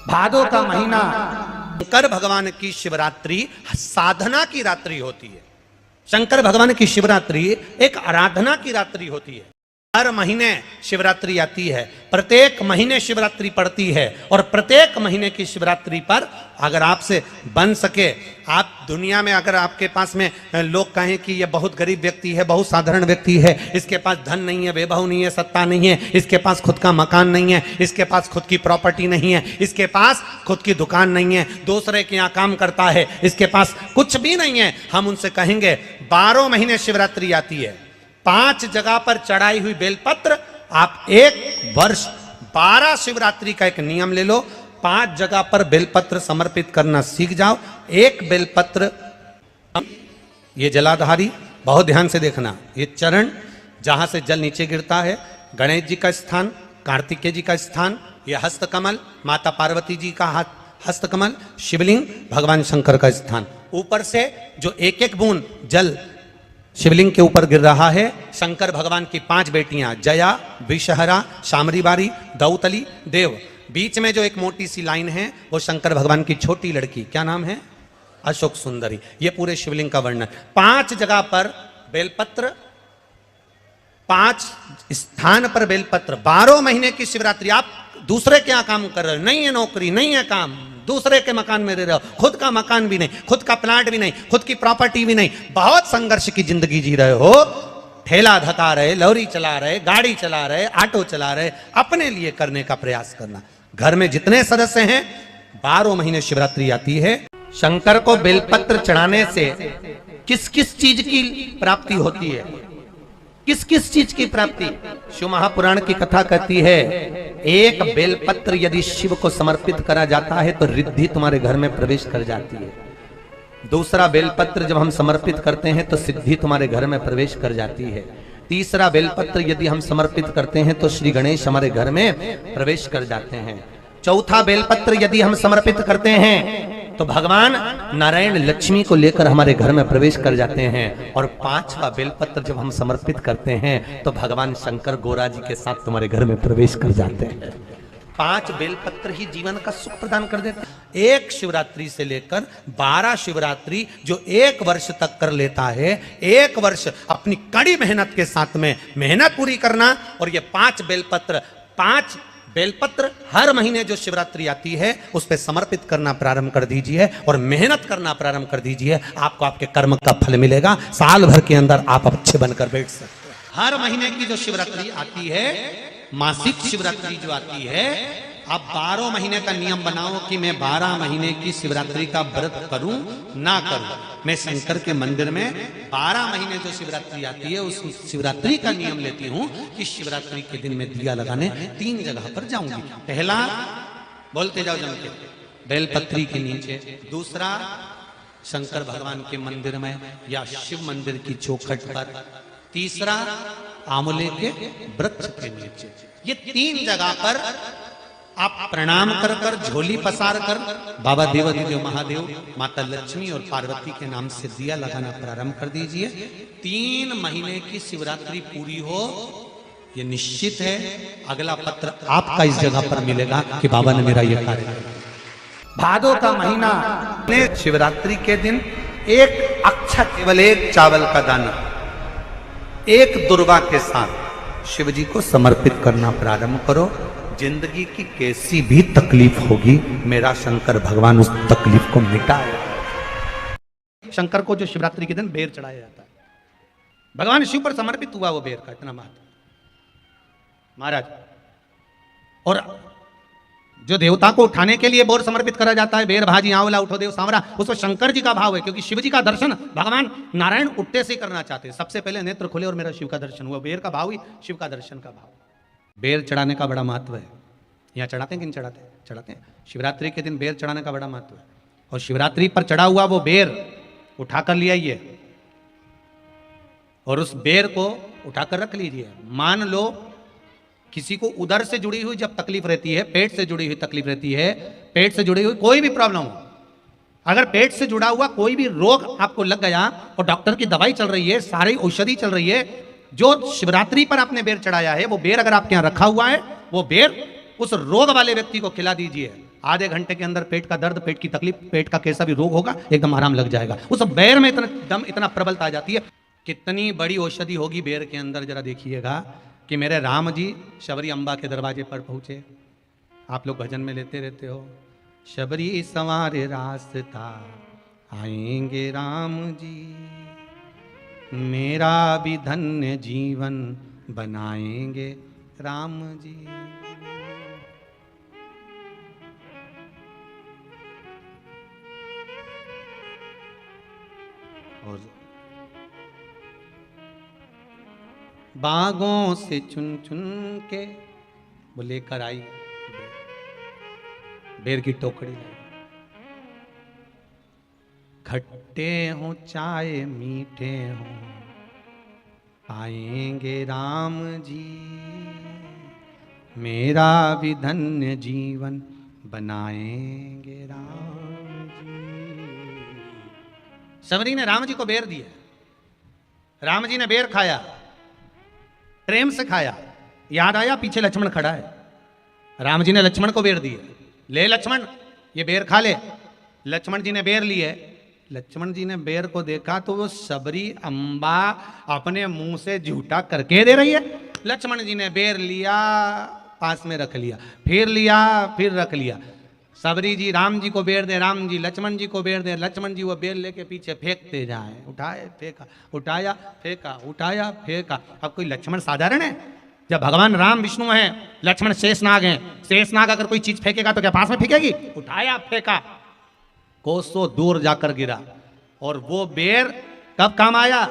भादो का महीना शंकर भगवान की शिवरात्रि साधना की रात्रि होती है। शंकर भगवान की शिवरात्रि एक आराधना की रात्रि होती है। हर महीने शिवरात्रि आती है, प्रत्येक महीने शिवरात्रि पड़ती है और प्रत्येक महीने की शिवरात्रि पर अगर आपसे बन सके, आप दुनिया में अगर आपके पास में लोग कहें कि ये बहुत गरीब व्यक्ति है, बहुत साधारण व्यक्ति है, इसके पास धन नहीं है, वैभव नहीं है, सत्ता नहीं है, इसके पास खुद का मकान नहीं है, इसके पास खुद की प्रॉपर्टी नहीं है, इसके पास खुद की दुकान नहीं है, दूसरे के यहाँ काम करता है, इसके पास कुछ भी नहीं है, हम उनसे कहेंगे 12 महीने शिवरात्रि आती है, 5 जगह पर चढ़ाई हुई बेलपत्र, आप एक वर्ष 12 शिवरात्रि का एक नियम ले लो, 5 जगह पर बेलपत्र समर्पित करना सीख जाओ। एक बेलपत्र, ये जलाधारी, बहुत ध्यान से देखना, ये चरण जहां से जल नीचे गिरता है, गणेश जी का स्थान, कार्तिकेय जी का स्थान, ये हस्तकमल माता पार्वती जी का हस्तकमल, शिवलिंग भगवान शंकर का स्थान, ऊपर से जो एक एक बूंद जल शिवलिंग के ऊपर गिर रहा है, शंकर भगवान की 5 बेटियां जया, विषहरा, शामरीबारी, दौतली, देव, बीच में जो एक मोटी सी लाइन है वो शंकर भगवान की छोटी लड़की, क्या नाम है, अशोक सुंदरी। ये पूरे शिवलिंग का वर्णन। 5 जगह पर बेलपत्र, 5 स्थान पर बेलपत्र, 12 महीने की शिवरात्रि। आप दूसरे क्या काम कर रहे हो, नहीं है नौकरी, नहीं है काम, दूसरे के मकान में रह रहे हो, खुद का मकान भी नहीं, खुद का प्लाट भी नहीं, खुद की प्रॉपर्टी भी नहीं, बहुत संघर्ष की जिंदगी जी रहे हो, ठेला धका रहे, लॉरी चला रहे, गाड़ी चला रहे, ऑटो चला रहे, अपने लिए करने का प्रयास करना। घर में जितने सदस्य हैं, 12 महीने शिवरात्रि आती है। शंकर को बेलपत्र चढ़ाने से किस किस चीज की प्राप्ति होती है, किस किस चीज की प्राप्ति? शिव महापुराण की कथा कहती है, एक बेलपत्र यदि शिव को समर्पित करा जाता है तो रिद्धि तुम्हारे घर में प्रवेश कर जाती है। दूसरा बेलपत्र जब हम समर्पित करते हैं तो सिद्धि तुम्हारे घर में प्रवेश कर जाती है। तीसरा बेलपत्र यदि हम समर्पित करते हैं तो श्री गणेश हमारे घर में प्रवेश कर जाते हैं। चौथा बेलपत्र यदि हम समर्पित करते हैं तो भगवान नारायण लक्ष्मी को लेकर हमारे घर में प्रवेश कर जाते हैं। और 5वां बेलपत्र जब हम समर्पित करते हैं तो भगवान शंकर गोरा जी के साथ तुम्हारे घर में प्रवेश कर जाते हैं। 5 बेलपत्र ही जीवन का सुख प्रदान कर देते हैं। एक शिवरात्रि से लेकर 12 शिवरात्रि जो 1 वर्ष तक कर लेता है, 1 वर्ष अपनी कड़ी मेहनत के साथ में मेहनत पूरी करना, और ये 5 बेलपत्र हर महीने जो शिवरात्रि आती है उस पर समर्पित करना प्रारंभ कर दीजिए और मेहनत करना प्रारंभ कर दीजिए। आपको आपके कर्म का फल मिलेगा, साल भर के अंदर आप अच्छे बनकर बैठ सकते हैं। हर महीने की जो शिवरात्रि आती है, मासिक शिवरात्रि जो आती है, आप 12 महीने का नियम बनाओ कि मैं 12 महीने की शिवरात्रि का व्रत करूं ना करूं। मैं शंकर के मंदिर में 12 महीने जो शिवरात्रि आती है उस शिवरात्रि का नियम लेती हूं कि शिवरात्रि के दिन मैं दिया लगाने 3 जगह पर जाऊंगी। पहला, बोलते जाओ जम के, बेलपत्री के नीचे। दूसरा, शंकर भगवान के मंदिर में या शिव मंदिर की चौखट पर। तीसरा, आंवले के वृक्ष के नीचे। ये 3 जगह पर आप प्रणाम कर कर, झोली पसार कर बाबा देवाधिदेव महादेव, माता लक्ष्मी और पार्वती के नाम से दिया लगाना प्रारंभ कर दीजिए। 3 महीने की शिवरात्रि पूरी हो, ये निश्चित है अगला पत्र आपका इस जगह पर मिलेगा कि बाबा ने मेरा ये कार्य किया। भादो का महीना, शिवरात्रि के दिन एक अक्षत, केवल 1 चावल का दाना 1 दुर्वा के साथ शिव जी को समर्पित करना प्रारंभ करो। जिंदगी की कैसी भी तकलीफ होगी, मेरा शंकर भगवान उस तकलीफ को मिटाएगा। शंकर को जो शिवरात्रि के दिन बेर चढ़ाया जाता है, भगवान शिव पर समर्पित हुआ वो बेर का इतना महत्व महाराज। और जो देवता को उठाने के लिए बोर समर्पित करा जाता है, बेर भाजी आंवला उठो देव सांवरा, उसमें शंकर जी का भाव है, क्योंकि शिव जी का दर्शन भगवान नारायण उठते से करना चाहते हैं। सबसे पहले नेत्र खुले और मेरा शिव का दर्शन हुआ, बेर का भाव ही शिव का दर्शन का भाव। बेर चढ़ाने का बड़ा महत्व है। यहाँ चढ़ाते हैं कि नहीं चढ़ाते? चढ़ाते हैं। शिवरात्रि के दिन बेर चढ़ाने का बड़ा महत्व है। और शिवरात्रि पर चढ़ा हुआ वो बेर उठाकर ले आइए और उस बेर को उठाकर रख लीजिए। मान लो किसी को उदर से जुड़ी हुई जब तकलीफ रहती है, पेट से जुड़ी हुई तकलीफ रहती है, पेट से जुड़ी हुई कोई भी प्रॉब्लम हो, अगर पेट से जुड़ा हुआ कोई भी रोग आपको लग गया और डॉक्टर की दवाई चल रही है, सारी औषधि चल रही है, जो शिवरात्रि पर आपने बेर चढ़ाया है वो बेर अगर आपके यहाँ रखा हुआ है, वो बेर उस रोग वाले व्यक्ति को खिला दीजिए। आधे घंटे के अंदर पेट का दर्द, पेट की तकलीफ, पेट का कैसा भी रोग होगा एकदम आराम लग जाएगा। उस बेर में इतना दम, इतना प्रबलता आ जाती है। कितनी बड़ी औषधि होगी बेर के अंदर, जरा देखिएगा कि मेरे राम जी शबरी अम्बा के दरवाजे पर पहुंचे। आप लोग भजन में लेते रहते हो, शबरी संवारे रास्ता आएंगे राम जी, मेरा भी धन्य जीवन बनाएंगे राम जी। और बागों से चुन चुन के वो लेकर आई बेर की टोकरी, खट्टे हो चाहे मीठे हो आएंगे राम जी, मेरा भी धन्य जीवन बनाएंगे राम जी। शबरी ने राम जी को बेर दिया, राम जी ने बेर खाया, प्रेम से खाया। याद आया पीछे लक्ष्मण खड़ा है, राम जी ने लक्ष्मण को बेर दिया, ले लक्ष्मण ये बेर खा ले। लक्ष्मण जी ने बेर लिए, लक्ष्मण जी ने बेर को देखा तो वो शबरी अम्बा अपने मुंह से झूठा करके दे रही है। लक्ष्मण जी ने बेर लिया, पास में रख लिया, फिर लिया, फिर रख लिया। शबरी जी राम जी को बेर दे, राम जी लक्ष्मण जी को बेर दे, लक्ष्मण जी वो बेर लेके पीछे फेंकते जाए, उठाए फेंका, उठाया फेंका, उठाया फेंका। अब कोई लक्ष्मण साधारण है? जब भगवान राम विष्णु हैं, लक्ष्मण शेषनाग हैं, शेषनाग अगर कोई चीज फेंकेगा तो क्या पास में फेंकेगी? उठाया फेंका, कोसों दूर जाकर गिरा। और वो बेर कब काम आया?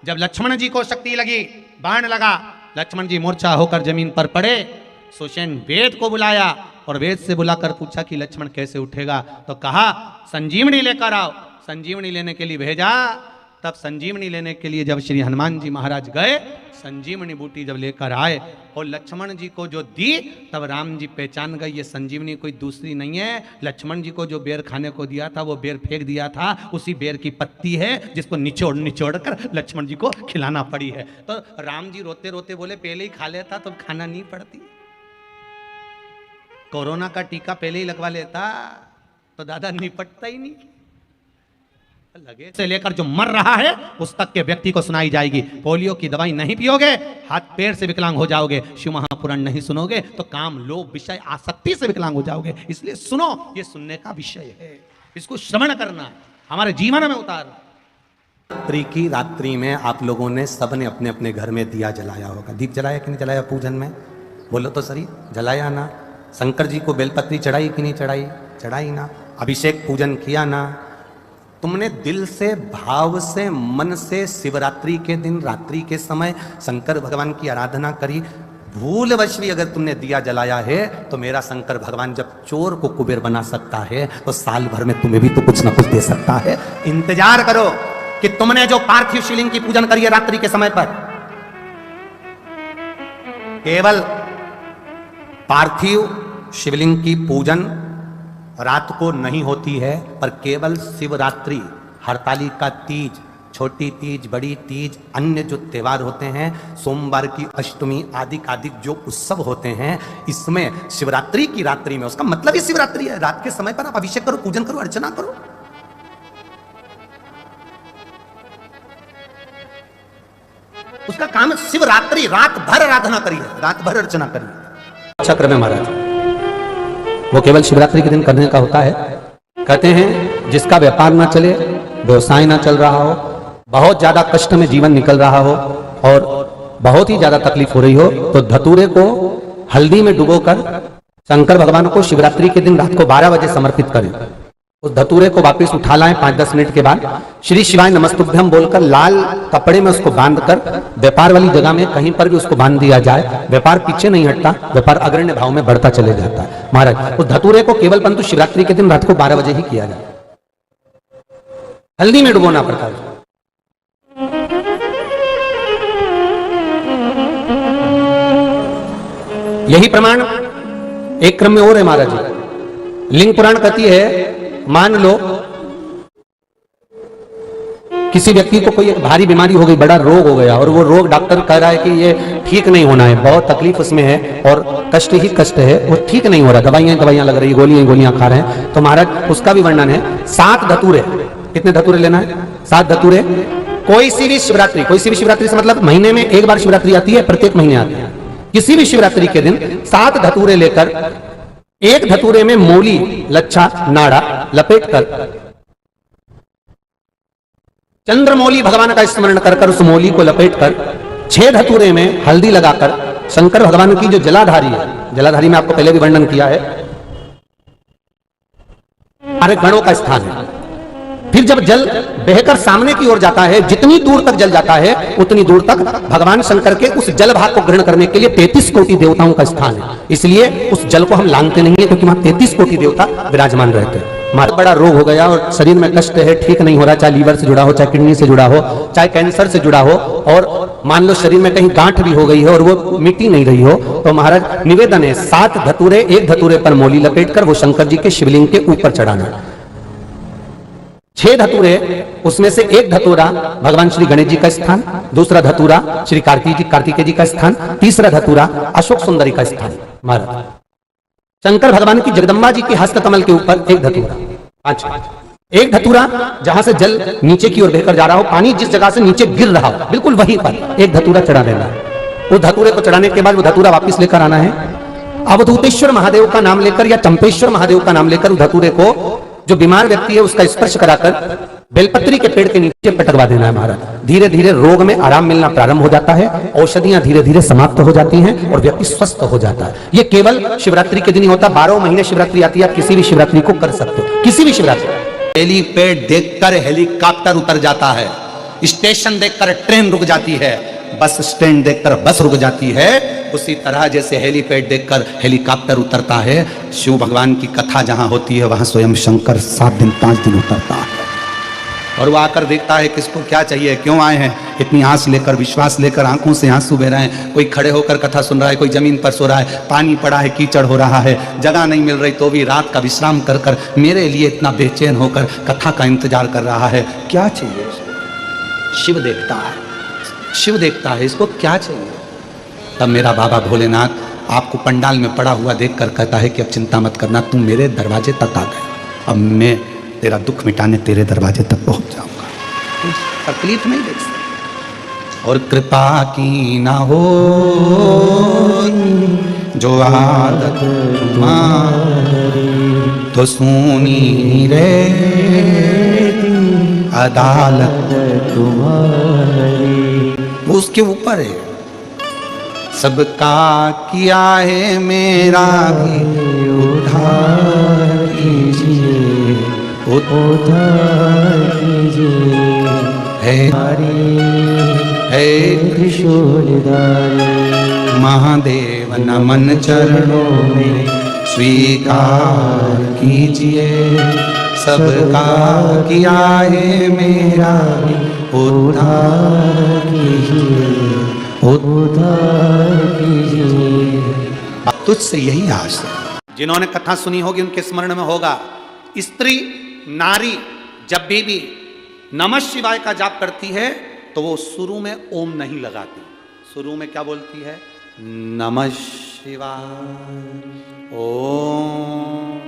जब लक्ष्मण जी को शक्ति लगी, बाण लगा, लक्ष्मण जी मूर्छा होकर जमीन पर पड़े। सुषेण वेद को बुलाया और वेद से बुलाकर पूछा कि लक्ष्मण कैसे उठेगा, तो कहा संजीवनी लेकर आओ। संजीवनी लेने के लिए भेजा। तब संजीवनी लेने के लिए जब श्री हनुमान जी महाराज गए, संजीवनी बूटी जब लेकर आए और लक्ष्मण जी को जो दी, तब राम जी पहचान गए ये संजीवनी कोई दूसरी नहीं है। लक्ष्मण जी को जो बेर खाने को दिया था वो बेर फेंक दिया था, उसी बेर की पत्ती है जिसको निचोड़ निचोड़ कर लक्ष्मण जी को खिलाना पड़ी है। तो राम जी रोते रोते बोले पहले ही खा लेता तो खाना नहीं पड़ती, कोरोना का टीका पहले ही लगवा लेता तो दादा निपटता ही नहीं। लगे से लेकर जो मर रहा है उस तक के व्यक्ति को सुनाई जाएगी। पोलियो की दवाई नहीं पियोगे, हाथ पैर से विकलांग हो जाओगे। शिव महापुराण नहीं सुनोगे तो काम, लोभ, विषय, आसक्ति से विकलांग हो जाओगे। इसलिए सुनो, ये सुनने का विषय है, इसको श्रवण करना, हमारे जीवन में उतारना। रात्रि की रात्रि में आप लोगों ने सबने अपने अपने घर में दिया जलाया होगा। दीप जलाया कि नहीं जलाया? पूजन में बोलो तो सही, जलाया ना? शंकर जी को बेलपत्री चढ़ाई कि नहीं चढ़ाई? चढ़ाई ना? अभिषेक पूजन किया ना? तुमने दिल से, भाव से, मन से शिवरात्रि के दिन, रात्रि के समय शंकर भगवान की आराधना करी। भूलवश भी अगर तुमने दिया जलाया है तो मेरा शंकर भगवान जब चोर को कुबेर बना सकता है तो साल भर में तुम्हें भी तो कुछ ना कुछ दे सकता है। इंतजार करो कि तुमने जो पार्थिव शिवलिंग की पूजन करी है रात्रि के समय पर, केवल पार्थिव शिवलिंग की पूजन रात को नहीं होती है, पर केवल शिवरात्रि, हरतालिका तीज, छोटी तीज, बड़ी तीज, अन्य जो त्योहार होते हैं, सोमवार की अष्टमी आदि आदि जो उत्सव होते हैं, इसमें शिवरात्रि की रात्रि में, उसका मतलब ही शिवरात्रि है। रात के समय पर आप अभिषेक करो, पूजन करो, अर्चना करो। उसका काम है शिवरात्रि, रात भर आराधना करिए, रात भर अर्चना करिए। चक्र में महाराज वो केवल शिवरात्रि के दिन करने का होता है। कहते हैं जिसका व्यापार ना चले, व्यवसाय ना चल रहा हो, बहुत ज्यादा कष्ट में जीवन निकल रहा हो और बहुत ही ज्यादा तकलीफ हो रही हो, तो धतूरे को हल्दी में डुबोकर शंकर भगवान को शिवरात्रि के दिन रात को 12 बजे समर्पित करें। उस धतूरे को वापस उठा लाएं 5-10 मिनट के बाद, श्री शिवाय नमस्तुभ्यम बोलकर लाल कपड़े में उसको बांधकर व्यापार वाली जगह में कहीं पर भी उसको बांध दिया जाए। व्यापार पीछे नहीं हटता, व्यापार अग्रण्य भाव में बढ़ता चले जाता है। महाराज उस धतूरे को केवल परंतु शिवरात्रि के दिन रात को 12 बजे ही किया जाए, हल्दी में डुबोना पड़ता है। यही प्रमाण एक क्रम में और है महाराज जी। लिंग पुराण कहती है, मान लो किसी व्यक्ति को कोई एक भारी बीमारी हो गई, बड़ा रोग हो गया, और वो रोग डॉक्टर कह रहा है कि ये ठीक नहीं होना है, बहुत तकलीफ उसमें है और कष्ट ही कष्ट है, वो ठीक नहीं हो रहा, दवाइयां लग रही, गोलियां खा रहे हैं, तो महाराज उसका भी वर्णन है। 7 धतूरे, कितने धतूरे लेना है? 7 धतूरे। कोई सी भी शिवरात्रि से मतलब महीने में एक बार शिवरात्रि आती है, प्रत्येक महीने आती है। किसी भी शिवरात्रि के दिन 7 धतूरे लेकर, एक धतूरे में मूली, लच्छा, नाड़ा लपेटकर, चंद्रमौली भगवान का स्मरण कर उस मौली को लपेटकर 6 धतूरे में हल्दी लगाकर शंकर भगवान की जो जलाधारी है, जलाधारी में आपको पहले भी वर्णन किया है, अरे गणों का स्थान है। फिर जब जल बहकर सामने की ओर जाता है, जितनी दूर तक जल जाता है उतनी दूर तक भगवान शंकर के उस जल भाग को ग्रहण करने के लिए 33 कोटि देवताओं का स्थान है। इसलिए उस जल को हम लांघते नहीं है, क्योंकि वहां 33 कोटि देवता विराजमान रहते हैं। हमारा बड़ा रोग हो गया और शरीर में कष्ट है, ठीक नहीं हो रहा, चाहे लीवर से जुड़ा हो, चाहे किडनी से जुड़ा हो, चाहे कैंसर से जुड़ा हो, और मान लो शरीर में कहीं गांठ भी हो गई है और वो मिटी नहीं रही हो, तो महाराज निवेदन है 7 धतूरे, एक धतूरे पर मौली लपेटकर वो शंकर जी के शिवलिंग के ऊपर चढ़ाना। 6 धतूरे, उसमें से एक धतूरा भगवान श्री गणेश जी का स्थान, दूसरा धतूरा श्री कार्तिकेय जी का स्थान, तीसरा धतूरा अशोक सुंदरी का स्थान। महाराज शंकर भगवान की जगदम्बा जी के हस्त कमल के ऊपर एक धतूरा, एक धतूरा जहां से जल नीचे की ओर बहकर जा रहा हो, पानी जिस जगह से नीचे गिर रहा हो बिल्कुल वहीं पर एक धतूरा चढ़ा देना है। वो धतूरे को चढ़ाने के बाद वो धतूरा वापस लेकर आना है। अवधूतेश्वर महादेव का नाम लेकर या चंपेश्वर महादेव का नाम लेकर उस धतूरे को जो बीमार व्यक्ति है उसका स्पर्श कराकर बेलपत्री के पेड़ के नीचे पटकवा देना है। महाराज धीरे धीरे रोग में आराम मिलना प्रारंभ हो जाता है, औषधियां धीरे धीरे समाप्त हो जाती हैं और व्यक्ति स्वस्थ हो जाता है। ये केवल शिवरात्रि के दिन ही होता, 12 महीने शिवरात्रि आती है, आप किसी भी शिवरात्रि को कर सकते हो, किसी भी शिवरात्रि। हेलीपैड देखकर हेलीकॉप्टर उतर जाता है, स्टेशन देखकर ट्रेन रुक जाती है, बस स्टैंड देखकर बस रुक जाती है, उसी तरह जैसे हेलीपैड देखकर हेलीकॉप्टर उतरता है, शिव भगवान की कथा जहां होती है वहां स्वयं शंकर 7 दिन 5 दिन उतरता है और वो आकर देखता है किसको क्या चाहिए, क्यों आए हैं, इतनी आस लेकर, विश्वास लेकर, आंखों से आंसू बह रहे हैं। कोई खड़े होकर कथा सुन रहा है, कोई जमीन पर सो रहा है, पानी पड़ा है, कीचड़ हो रहा है, जगह नहीं मिल रही तो भी रात का विश्राम कर कर मेरे लिए इतना बेचैन होकर कथा का इंतजार कर रहा है। क्या चाहिए? शिव देखता है, शिव देखता है, इसको क्या चाहिए? तब मेरा बाबा भोलेनाथ आपको पंडाल में पड़ा हुआ देखकर कहता है कि अब चिंता मत करना, तुम मेरे दरवाजे तक आ गए, अब मैं तेरा दुख मिटाने तेरे दरवाजे तक पहुंच जाऊंगा, तकलीफ नहीं देख सकता। और कृपा की ना हो जो आदत तो सुनी रे अदालत तुम्हारी, वो उसके ऊपर है। सबका किया है मेरा भी उद्धार कीजिए, उद्धार कीजिए, है त्रिशूलधारी महादेव नमन चरणों में स्वीकार कीजिए, सबका किया है मेरा भी उद्धार कीजिए, उद्धार कीजिए। तुझसे यही आस है। जिन्होंने कथा सुनी होगी उनके स्मरण में होगा, स्त्री नारी जब भी नमः शिवाय का जाप करती है तो वो शुरू में ओम नहीं लगाती, शुरू में क्या बोलती है? नमः शिवाय, ओम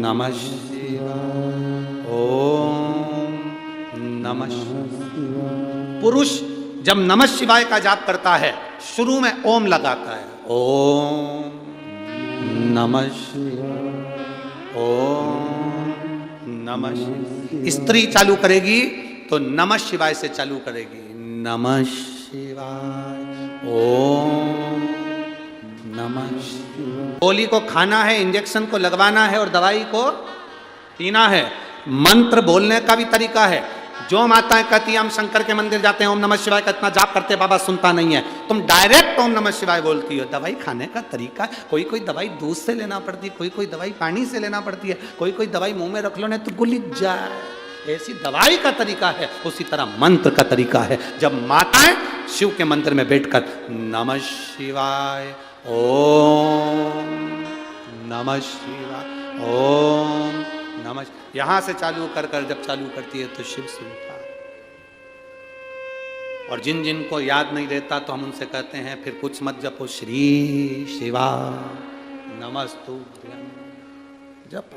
नमः शिवाय, ओम नमः शिवाय। पुरुष जब नमः शिवाय का जाप करता है शुरू में ओम लगाता है, ओम नमः शिवाय, ओम नमः शिवाय। स्त्री चालू करेगी तो नमः शिवाय से चालू करेगी, नमः शिवाय, ओम नमः शिवाय। गोली को खाना है, इंजेक्शन को लगवाना है और दवाई को पीना है। मंत्र बोलने का भी तरीका है। जो माताएं कहती हैं हम शंकर के मंदिर जाते हैं, ओम नमः शिवाय का इतना जाप करते, बाबा सुनता नहीं है, तुम डायरेक्ट ओम नमः शिवाय बोलती हो। दवाई खाने का तरीका, कोई कोई दवाई दूध से लेना पड़ती है, कोई कोई दवाई पानी से लेना पड़ती है, कोई कोई दवाई मुंह में रख लो नहीं तो गुलिच जाए, ऐसी दवाई का तरीका है। उसी तरह मंत्र का तरीका है। जब माताएं शिव के मंदिर में बैठकर नमः शिवाय, ओम नमः शिवाय, ओम नमः, यहां से चालू कर कर जब चालू करती है तो शिव सुनता है। और जिन जिन को याद नहीं रहता तो हम उनसे कहते हैं फिर कुछ मत जपो, श्री शिवा नमस्तुभ्यं जप।